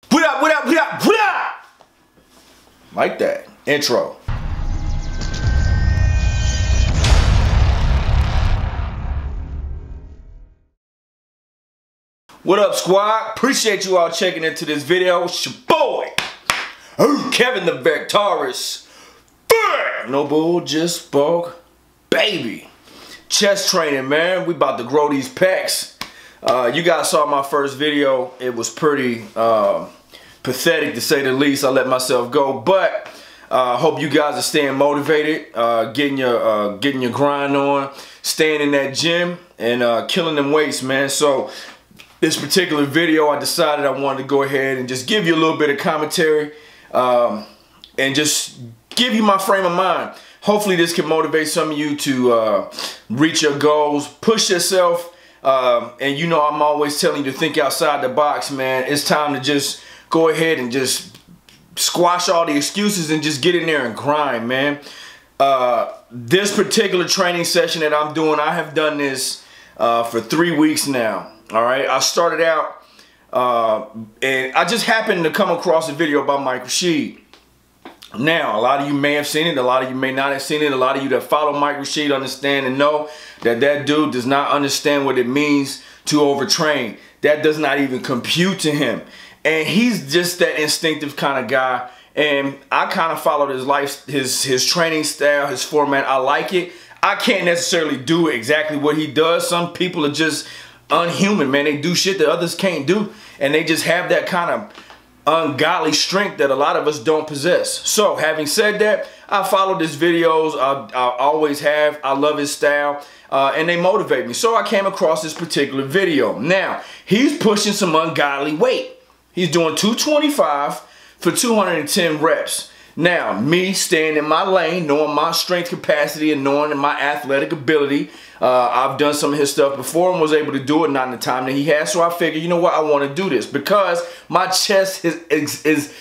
What up, what up, what up, what up? Like that. Intro. What up, squad? Appreciate you all checking into this video. It's your boy, Kevin the Vectaurus. No bull, just spoke. Baby. Chest training, man. We about to grow these pecs. You guys saw my first video. It was pretty pathetic, to say the least. I let myself go, but hope you guys are staying motivated, getting your grind on, staying in that gym, and killing them weights, man. So this particular video, I decided I wanted to go ahead and just give you a little bit of commentary, and just give you my frame of mind. Hopefully this can motivate some of you to reach your goals, push yourself. And you know, I'm always telling you to think outside the box, man. It's time to just go ahead and just squash all the excuses and just get in there and grind, man. This particular training session that I'm doing, I have done this for 3 weeks now. All right, I started out and I just happened to come across a video about Mike Rashid. Now, a lot of you may have seen it, a lot of you may not have seen it. A lot of you that follow Mike Rashid understand and know that that dude does not understand what it means to overtrain. That does not even compute to him. And he's just that instinctive kind of guy. And I kind of followed his life, his training style, his format. I like it. I can't necessarily do exactly what he does. Some people are just unhuman, man. They do shit that others can't do. And they just have that kind of ungodly strength that a lot of us don't possess. So having said that, I followed his videos. I always have. I love his style, and they motivate me. So I came across this particular video. Now he's pushing some ungodly weight. He's doing 225 for 210 reps. Now, me staying in my lane, knowing my strength capacity and knowing my athletic ability, I've done some of his stuff before and was able to do it, not in the time that he has. So I figured, you know what, I want to do this because my chest is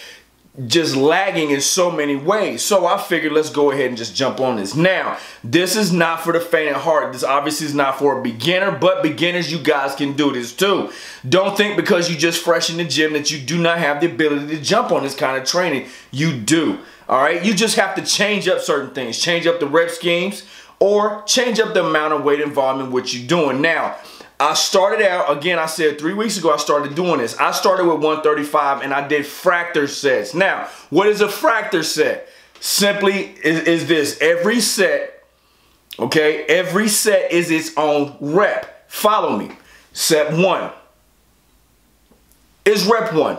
just lagging in so many ways. So I figured, let's go ahead and just jump on this. Now, this is not for the faint of heart. This obviously is not for a beginner, but beginners, you guys can do this too. Don't think because you just fresh in the gym that you do not have the ability to jump on this kind of training. You do. All right, you just have to change up certain things, change up the rep schemes, or change up the amount of weight involvement what you're doing. Now, I started out, again, I said 3 weeks ago I started doing this. I started with 135 and I did fracture sets. Now, what is a fracture set? Simply is this. Every set, okay, every set is its own rep. Follow me. Set 1 is rep 1.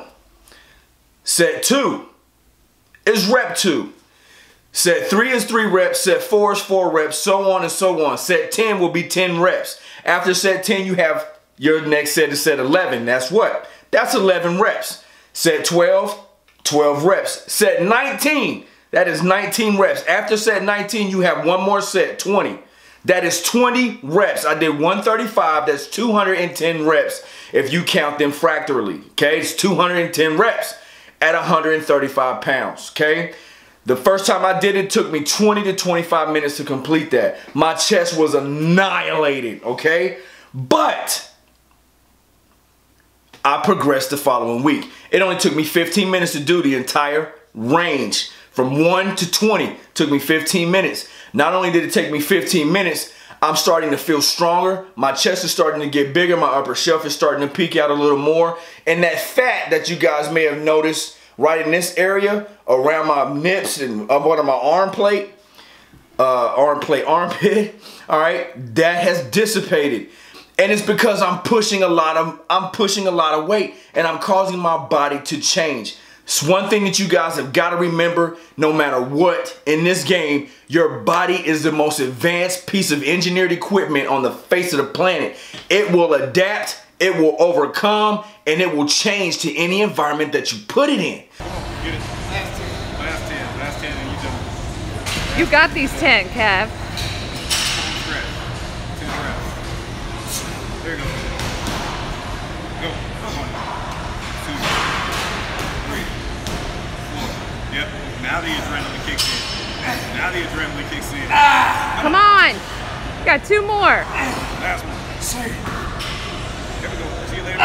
Set 2 is rep 2. Set 3 is 3 reps. Set 4 is 4 reps, so on and so on. Set 10 will be 10 reps. After set 10, you have your next set is set 11. That's what? That's 11 reps. Set 12, 12 reps. Set 19, that is 19 reps. After set 19, you have one more set, 20. That is 20 reps. I did 135, that's 210 reps if you count them fracturally, okay? It's 210 reps at 135 pounds, okay? The first time I did it took me 20 to 25 minutes to complete that. My chest was annihilated, okay? But I progressed the following week. It only took me 15 minutes to do the entire range. From 1 to 20 took me 15 minutes. Not only did it take me 15 minutes, I'm starting to feel stronger. My chest is starting to get bigger. My upper shelf is starting to peek out a little more. And that fat that you guys may have noticed right in this area around my nips and up under my armpit, all right, that has dissipated. And it's because I'm pushing a lot of weight and I'm causing my body to change. It's one thing that you guys have got to remember, no matter what in this game, your body is the most advanced piece of engineered equipment on the face of the planet. It will adapt, it will overcome, and it will change to any environment that you put it in. Get it. Last 10, and you done. You got these 10, Kev. 10 reps. There you go. Go. 1, 2, 3, 4. Yep. Now the adrenaline kicks in. Now the adrenaline kicks in. Come on. You got 2 more. Last one. Here we go. See you later.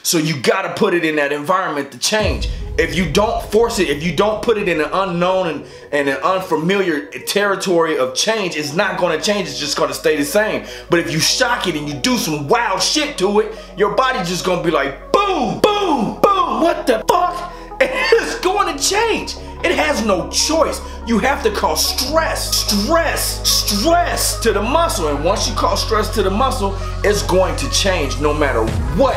So you gotta put it in that environment to change. If you don't force it, if you don't put it in an unknown and an unfamiliar territory of change, it's not gonna change, it's just gonna stay the same. But if you shock it and you do some wild shit to it, your body's just gonna be like, boom, boom, boom, what the fuck? And it's going to change. It has no choice. You have to cause stress to the muscle. And once you cause stress to the muscle, it's going to change no matter what.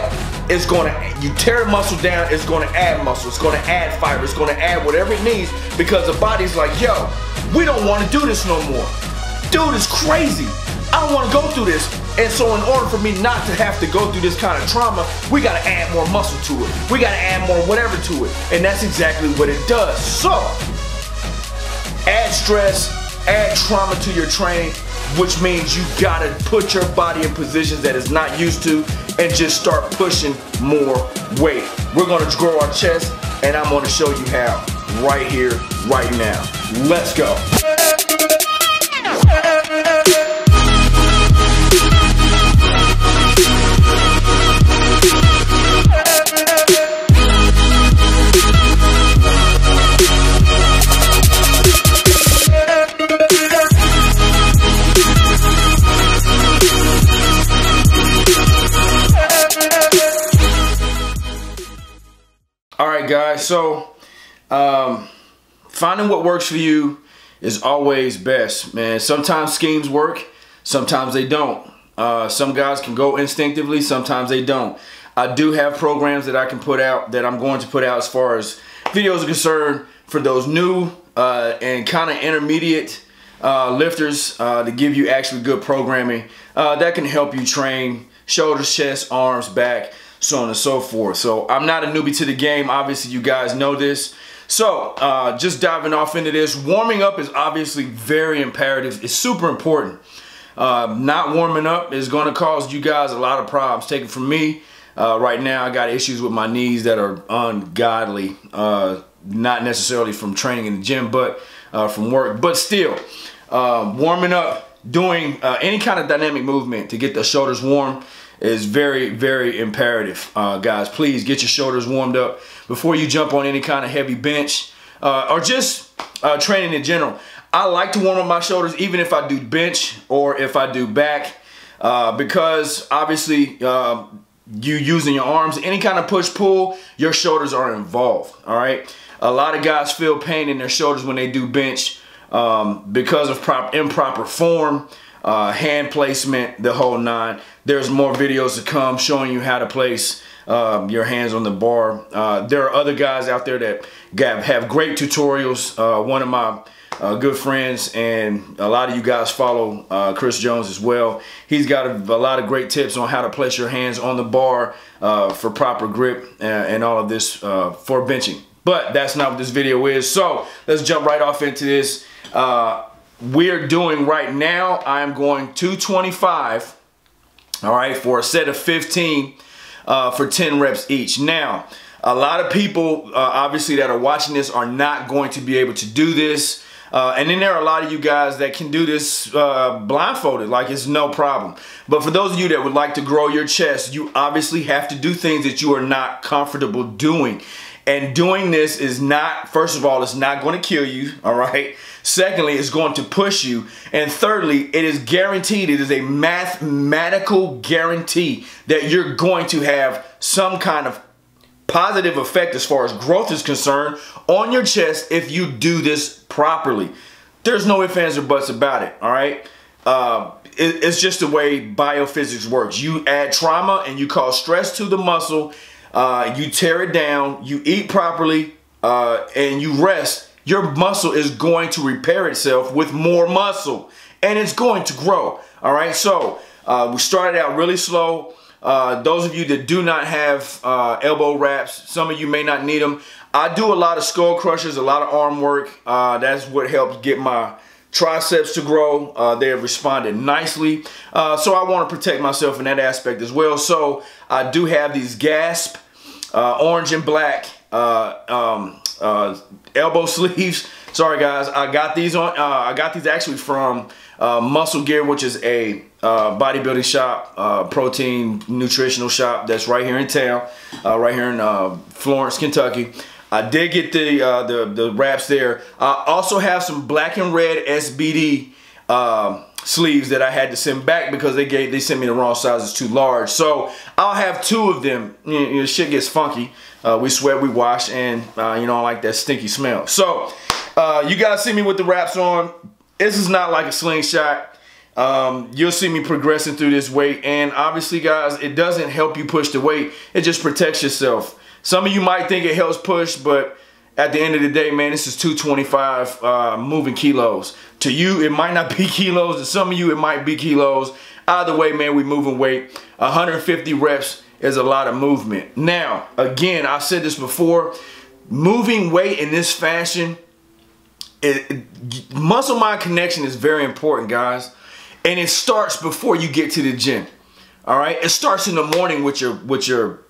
It's going to, you tear the muscle down, it's going to add muscle, it's going to add fiber, it's going to add whatever it needs, because the body's like, yo, we don't want to do this no more. Dude, it's crazy. I don't want to go through this. And so in order for me not to have to go through this kind of trauma, we got to add more muscle to it. We got to add more whatever to it. And that's exactly what it does. So, add stress, add trauma to your training, which means you got to put your body in positions that it's not used to and just start pushing more weight. We're going to grow our chest, and I'm going to show you how right here, right now. Let's go. Alright guys, so finding what works for you is always best, man. Sometimes schemes work, sometimes they don't. Some guys can go instinctively, sometimes they don't. I do have programs that I can put out, that I'm going to put out as far as videos are concerned, for those new and kind of intermediate lifters, to give you actually good programming that can help you train shoulders, chest, arms, back, so on and so forth. So I'm not a newbie to the game. Obviously, you guys know this. So just diving off into this, warming up is obviously very imperative. It's super important. Not warming up is going to cause you guys a lot of problems. Take it from me. Right now, I got issues with my knees that are ungodly. Not necessarily from training in the gym, but from work. But still, warming up, doing any kind of dynamic movement to get the shoulders warm is very, very imperative. Guys, please get your shoulders warmed up before you jump on any kind of heavy bench or just training in general. I like to warm up my shoulders even if I do bench or if I do back, because obviously you using your arms, any kind of push-pull, your shoulders are involved, all right? A lot of guys feel pain in their shoulders when they do bench because of improper form, hand placement, the whole nine. There's more videos to come showing you how to place your hands on the bar. There are other guys out there that have great tutorials. One of my good friends, and a lot of you guys follow Chris Jones as well. He's got a lot of great tips on how to place your hands on the bar for proper grip and all of this for benching. But that's not what this video is. So let's jump right off into this. We're doing right now, I'm going 225, all right, for a set of 15 for 10 reps each. Now, a lot of people, obviously, that are watching this are not going to be able to do this. And then there are a lot of you guys that can do this blindfolded, like it's no problem. But for those of you that would like to grow your chest, you obviously have to do things that you are not comfortable doing. And doing this is not, first of all, it's not going to kill you, all right? Secondly, it's going to push you. And thirdly, it is guaranteed, it is a mathematical guarantee that you're going to have some kind of positive effect as far as growth is concerned on your chest if you do this properly. There's no ifs, ands, or buts about it, all right? It's just the way biophysics works. You add trauma and you cause stress to the muscle, you tear it down, you eat properly, and you rest. Your muscle is going to repair itself with more muscle, and it's going to grow, all right? So we started out really slow. Those of you that do not have elbow wraps, some of you may not need them. I do a lot of skull crushers, a lot of arm work. That's what helps get my triceps to grow. They have responded nicely. So I want to protect myself in that aspect as well. So I do have these Gasp orange and black elbow sleeves. Sorry guys, I got these on. I got these actually from Muscle Gear, which is a bodybuilding shop, protein nutritional shop that's right here in town, right here in Florence, Kentucky. I did get the wraps there. I also have some black and red SBD sleeves that I had to send back because they sent me the wrong size. It's too large. So I'll have 2 of them. You know, shit gets funky. We sweat, we wash, and you know, I like that stinky smell. So you guys see me with the wraps on. This is not like a slingshot. You'll see me progressing through this weight, and obviously guys, it doesn't help you push the weight. It just protects yourself. Some of you might think it helps push, but at the end of the day, man, this is 225 moving kilos. To you, it might not be kilos. To some of you, it might be kilos. Either way, man, we moving weight. 150 reps is a lot of movement. Now, again, I've said this before, moving weight in this fashion, muscle-mind connection is very important, guys. And it starts before you get to the gym. All right, it starts in the morning with your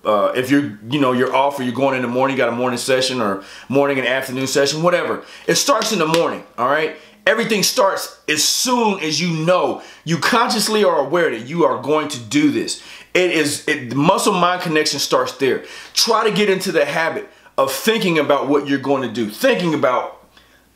if you're off or you're going in the morning, you got a morning session or morning and afternoon session, whatever. It starts in the morning. All right, everything starts as soon as you consciously are aware that you are going to do this. The muscle-mind connection starts there. Try to get into the habit of thinking about what you're going to do. Thinking about,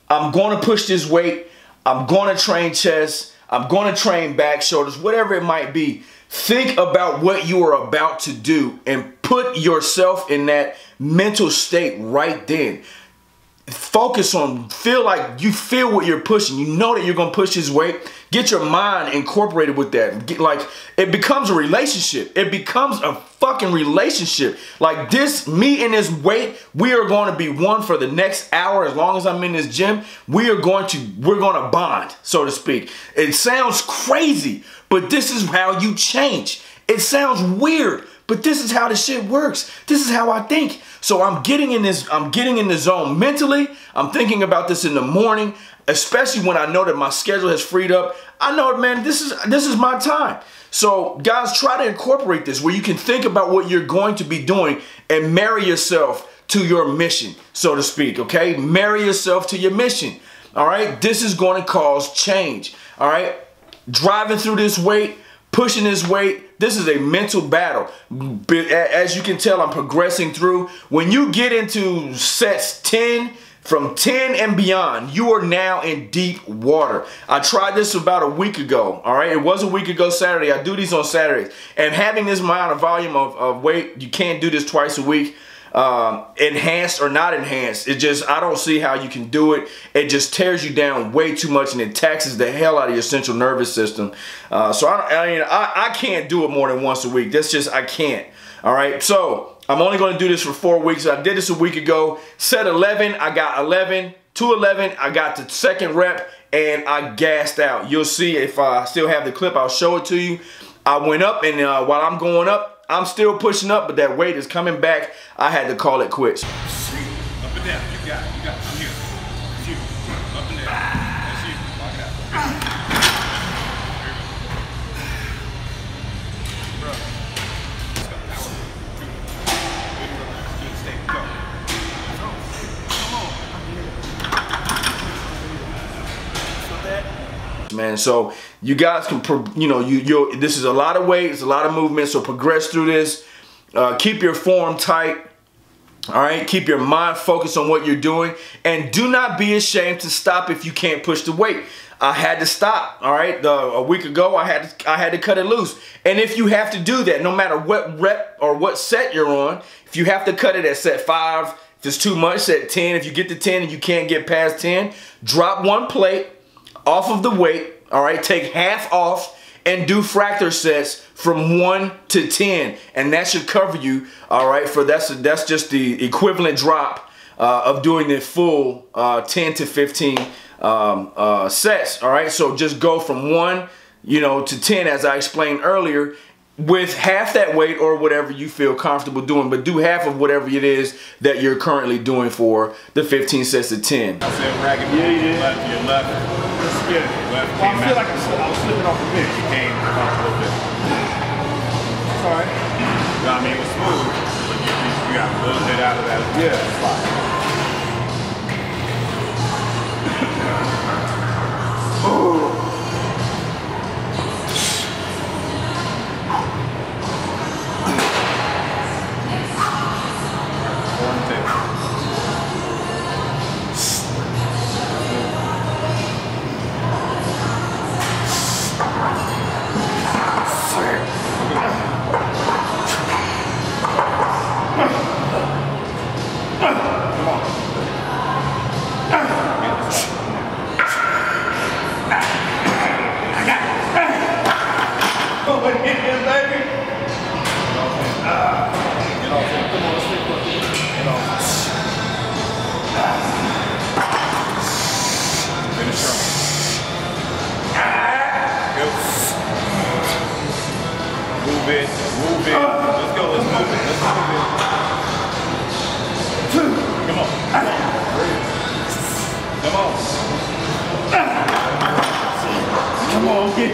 I'm going to push this weight. I'm going to train chest. I'm going to train back, shoulders, whatever it might be. Think about what you are about to do and put yourself in that mental state right then. Focus on, feel like you feel what you're pushing. You know that you're going to push this weight. Get your mind incorporated with that. Like, it becomes a relationship. It becomes a fucking relationship. Like this, me and this weight, we are going to be one for the next hour. As long as I'm in this gym, we're going to bond, so to speak. It sounds crazy, but this is how you change. It sounds weird, but this is how the shit works. This is how I think. So I'm getting in the zone mentally. I'm thinking about this in the morning, especially when I know that my schedule has freed up. I know, man, this is my time. So guys, try to incorporate this where you can think about what you're going to be doing and marry yourself to your mission, so to speak, okay? Marry yourself to your mission, all right? This is going to cause change, all right? Driving through this weight, pushing this weight, this is a mental battle. As you can tell, I'm progressing through. When you get into sets 10, from 10 and beyond, you are now in deep water. I tried this about a week ago, all right? It was a week ago Saturday. I do these on Saturdays. And having this amount of volume of weight, you can't do this twice a week. Enhanced or not enhanced, I don't see how you can do it. It just tears you down way too much and it taxes the hell out of your central nervous system. So I can't do it more than once a week. That's just, I can't. All right, so I'm only going to do this for 4 weeks. I did this a week ago. Set 11, I got 11. 211, I got the second rep and I gassed out. You'll see if I still have the clip, I'll show it to you. I went up and while I'm going up, I'm still pushing up, but that weight is coming back. I had to call it quits. Up and down, you got it, I'm here. It's you, up and down, that's you, lock it out. Bro, let's go, power, 2, good, stay, go. Come on. Man, so you guys can, this is a lot of weight, it's a lot of movement, so progress through this. Keep your form tight. All right, keep your mind focused on what you're doing, and do not be ashamed to stop if you can't push the weight. I had to stop. All right, a week ago I had to cut it loose. And if you have to do that, no matter what rep or what set you're on, if you have to cut it at set 5, if it's too much, set 10. If you get to 10 and you can't get past 10, drop 1 plate off of the weight. All right, take half off and do fracture sets from 1 to 10, and that should cover you. All right, that's just the equivalent drop of doing the full 10 to 15 sets. All right, so just go from 1, to 10, as I explained earlier, with half that weight or whatever you feel comfortable doing, but do half of whatever it is that you're currently doing for the 15 sets of 10. I said ragged, your left. Yeah, well, I feel like I was slipping off the bench. You came off a little bit. Sorry. I mean, it was smooth, but you got a little bit out of that. Yeah, spot. it off. Finish strong. Go. Move it. Move it. Let's go. Let's move it. Let's move it. Come on. Come on. Come on. Come on. Get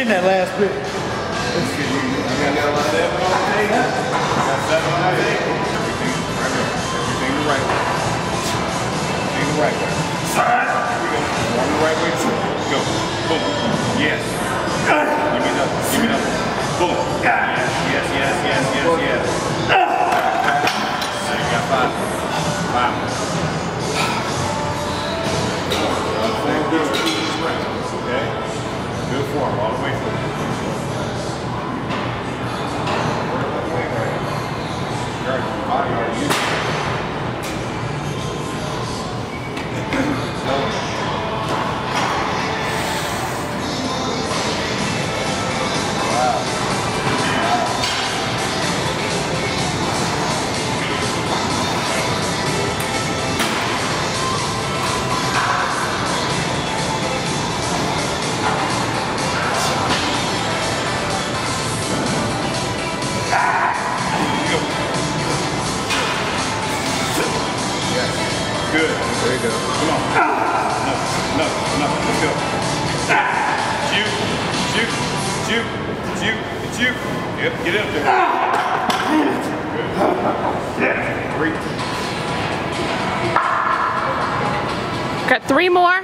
in that last bit. Let's get you. I got 7 on the tape. Got 7 on the tape. Everything the right way. Everything the right way. Here we go. One the right way too. Go. Boom. Yes. Give me another. Give me another. Boom. Yes. Yes. Yes. Yes. Yes. Yes. So you got 5. 5. Okay. Good form all the way through. Body already used it. Good. There you go. Come on. No. Let's go. Shoot. Yep, get up there. Good. 3. Got 3 more.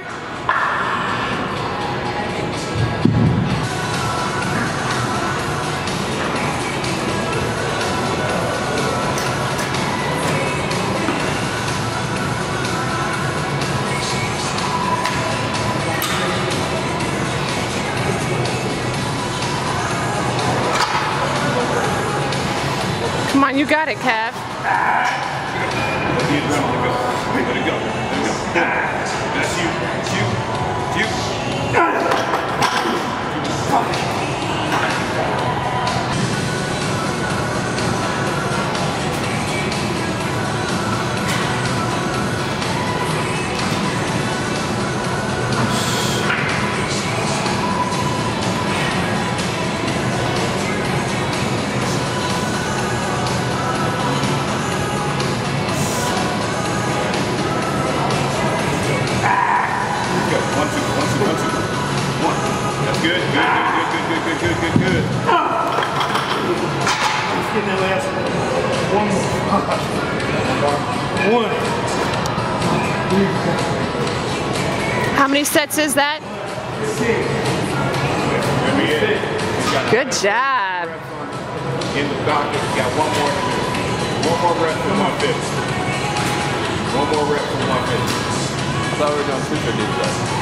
Come on, you got it, Kev. Let it go. That's you. Good. Let's get in that last one more. How many sets is that? Good job. In the docket, you got one more to do. One more rep for 150. One more rep for 150. I thought we were doing 250.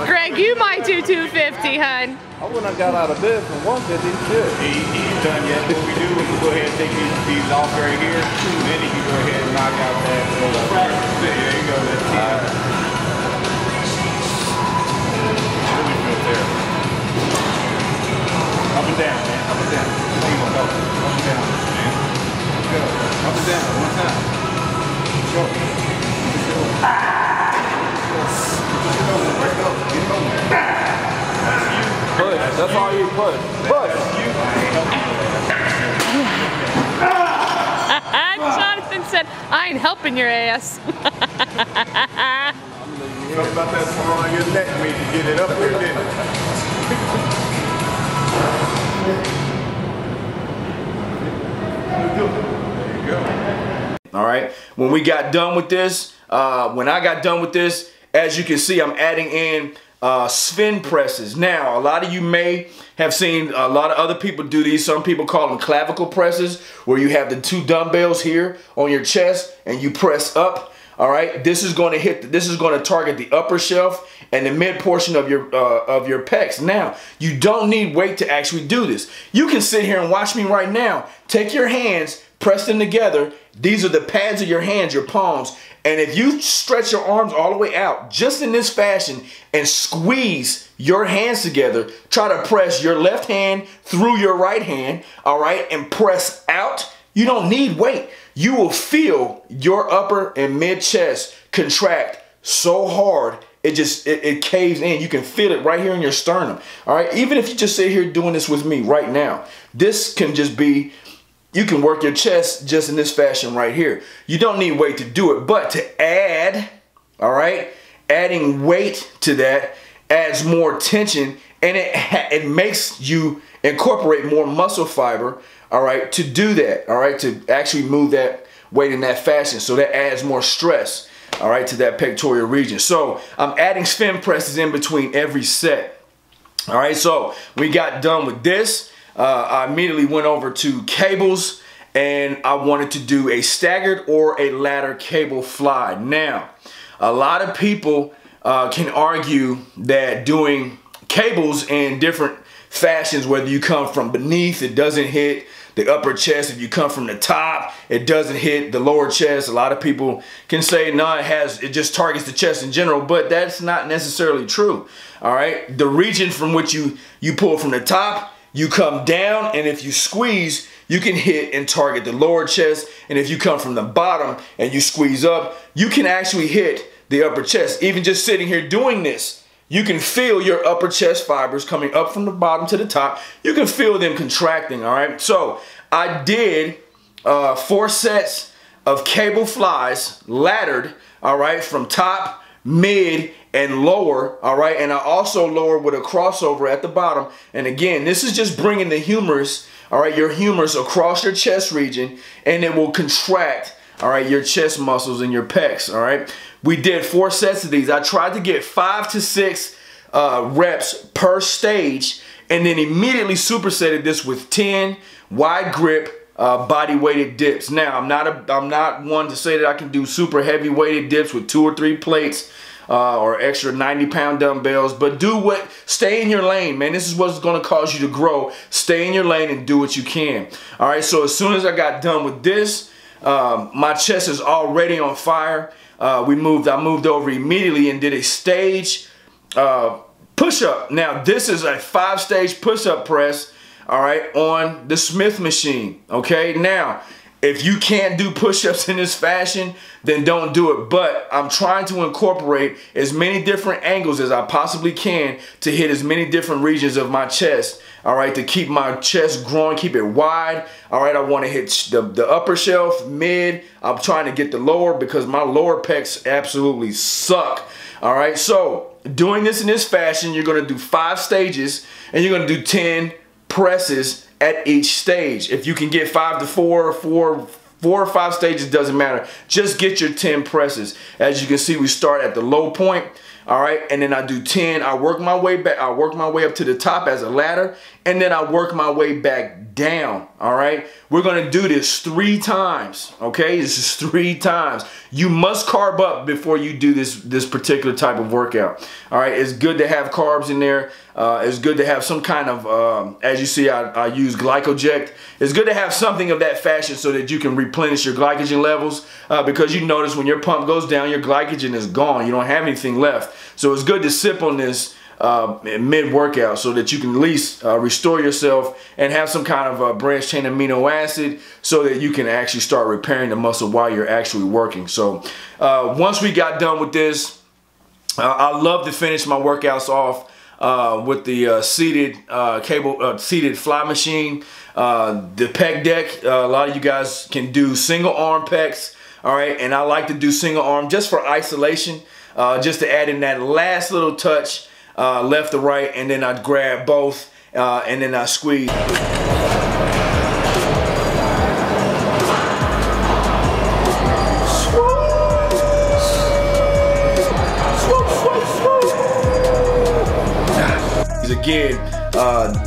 Greg, you might do 250, hun. I wouldn't have got out of bed from 150. Shit. He's done yet. What we do is we go ahead and take these off right here. And then he can go ahead and knock out that. There you go. That's really good there. Up and down, man. Up and down. There you go. Up and down, man. Let's go. Up and down. One time. Go. Push. That's all you push. Push. Jonathan said, I ain't helping your ass. Something about that song on your neck made you get it up there, didn't it? There you go. All right. When we got done with this, when I got done with this, as you can see, I'm adding in Sven presses. Now, a lot of you may have seen a lot of other people do these. Some people call them clavicle presses, where you have the 2 dumbbells here on your chest and you press up. All right, this is going to target the upper shelf and the mid portion of your pecs. Now, you don't need weight to actually do this. You can sit here and watch me right now. Take your hands, press them together. These are the pads of your hands, your palms, And if you stretch your arms all the way out, just in this fashion, and squeeze your hands together, try to press your left hand through your right hand, all right, and press out, you don't need weight. You will feel your upper and mid chest contract so hard, it caves in. You can feel it right here in your sternum, all right? Even if you just sit here doing this with me right now, this can just be, you can work your chest just in this fashion right here. You don't need weight to do it, but to add, all right, adding weight to that adds more tension, and it makes you incorporate more muscle fiber, all right, to do that, all right, to actually move that weight in that fashion. So that adds more stress, all right, to that pectoral region. So I'm adding spin presses in between every set. All right, so we got done with this. I immediately went over to cables, and I wanted to do a staggered or a ladder cable fly. Now, a lot of people can argue that doing cables in different fashions, whether you come from beneath, it doesn't hit the upper chest. If you come from the top, it doesn't hit the lower chest. A lot of people can say, no, it just targets the chest in general, but that's not necessarily true. All right, the region from which you pull from the top, you come down, and if you squeeze, you can hit and target the lower chest. And if you come from the bottom and you squeeze up, you can actually hit the upper chest. Even just sitting here doing this, you can feel your upper chest fibers coming up from the bottom to the top. You can feel them contracting, all right? So I did 4 sets of cable flies, laddered, all right, from top, mid, and lower, all right? And I also lowered with a crossover at the bottom. And again, this is just bringing the humerus, all right, your humerus across your chest region, and it will contract, all right, your chest muscles and your pecs, all right? We did 4 sets of these. I tried to get 5 to 6 reps per stage, and then immediately supersetted this with 10 wide grip body weighted dips. Now, I'm not one to say that I can do super heavy weighted dips with 2 or 3 plates or extra 90-pound dumbbells, but stay in your lane, man. This is what's going to cause you to grow. Stay in your lane and do what you can. All right, so as soon as I got done with this, my chest is already on fire. I moved over immediately and did a stage push-up. Now, this is a 5-stage push-up press, all right, on the Smith machine, okay? Now, if you can't do push-ups in this fashion, then don't do it. But I'm trying to incorporate as many different angles as I possibly can to hit as many different regions of my chest, all right, to keep my chest growing, keep it wide. All right, I want to hit the upper shelf, mid. I'm trying to get the lower because my lower pecs absolutely suck. All right, so doing this in this fashion, you're going to do 5 stages, and you're going to do 10 presses at each stage. If you can get 5 to 4 or 5 stages, doesn't matter. Just get your 10 presses. As you can see, we start at the low point, all right, and then I do 10. I work my way back. I work my way up to the top as a ladder, and then I work my way back down, all right? We're gonna do this 3 times, okay? This is 3 times. You must carb up before you do this particular type of workout, all right? It's good to have carbs in there. It's good to have some kind of, as you see, I use Glycoject. It's good to have something of that fashion so that you can replenish your glycogen levels, because you notice when your pump goes down, your glycogen is gone. You don't have anything left. So it's good to sip on this mid-workout so that you can at least restore yourself and have some kind of branched chain amino acid so that you can actually start repairing the muscle while you're actually working. So once we got done with this, I love to finish my workouts off with the seated fly machine, the pec deck. A lot of you guys can do single arm pecs, all right, and I like to do single arm just for isolation, just to add in that last little touch, left to right, and then I grab both and then I squeeze. Again,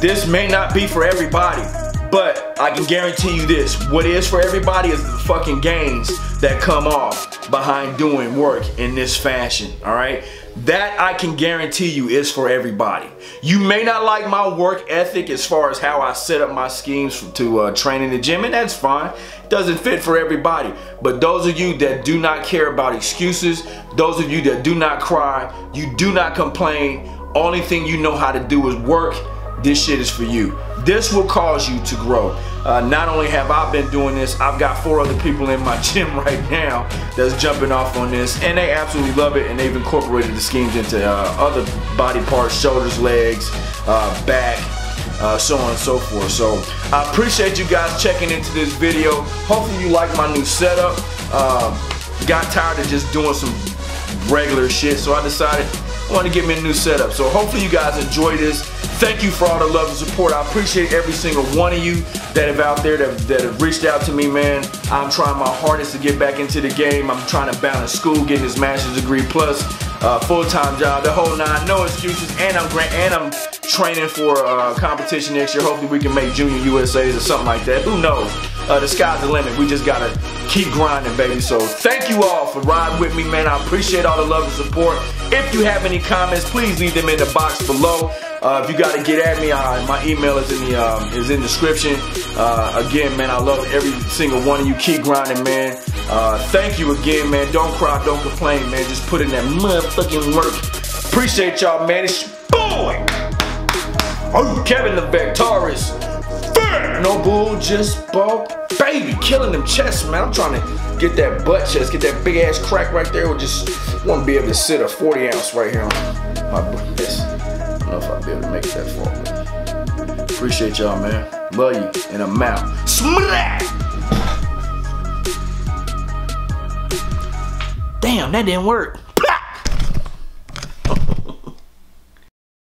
this may not be for everybody, but I can guarantee you this: what is for everybody is the fucking gains that come off behind doing work in this fashion. All right, that I can guarantee you is for everybody. You may not like my work ethic as far as how I set up my schemes to train in the gym, and that's fine. It doesn't fit for everybody. But those of you that do not care about excuses, those of you that do not cry, you do not complain, only thing you know how to do is work, this shit is for you. This will cause you to grow. Not only have I been doing this, I've got 4 other people in my gym right now that's jumping off on this, and they absolutely love it, and they've incorporated the schemes into other body parts, shoulders, legs, back, so on and so forth. So I appreciate you guys checking into this video. Hopefully you like my new setup. Got tired of just doing some regular shit, so I decided I want to get me a new setup. So hopefully you guys enjoy this. Thank you for all the love and support. I appreciate every single one of you that have out there that have reached out to me, man. I'm trying my hardest to get back into the game. I'm trying to balance school, getting this master's degree plus full-time job, the whole 9, no excuses, and I'm training for a competition next year. Hopefully we can make Junior USAs or something like that. Who knows? The sky's the limit. We just gotta keep grinding, baby. So thank you all for riding with me, man. I appreciate all the love and support. If you have any comments, please leave them in the box below. If you gotta get at me, my email is in the description. Again, man, I love every single one of you. Keep grinding, man. Thank you again, man. Don't cry, don't complain, man. Just put in that motherfucking work. Appreciate y'all, man. It's your boy, Kevin the Vectaurus. No bull, just bulk, baby. Killing them chests, man. I'm trying to get that butt chest, get that big ass crack right there. Or just want to be able to sit a 40 ounce right here on my chest. I don't know if I'll be able to make it that far. Appreciate y'all, man. Love you, and I'm out. Smack! Damn, that didn't work.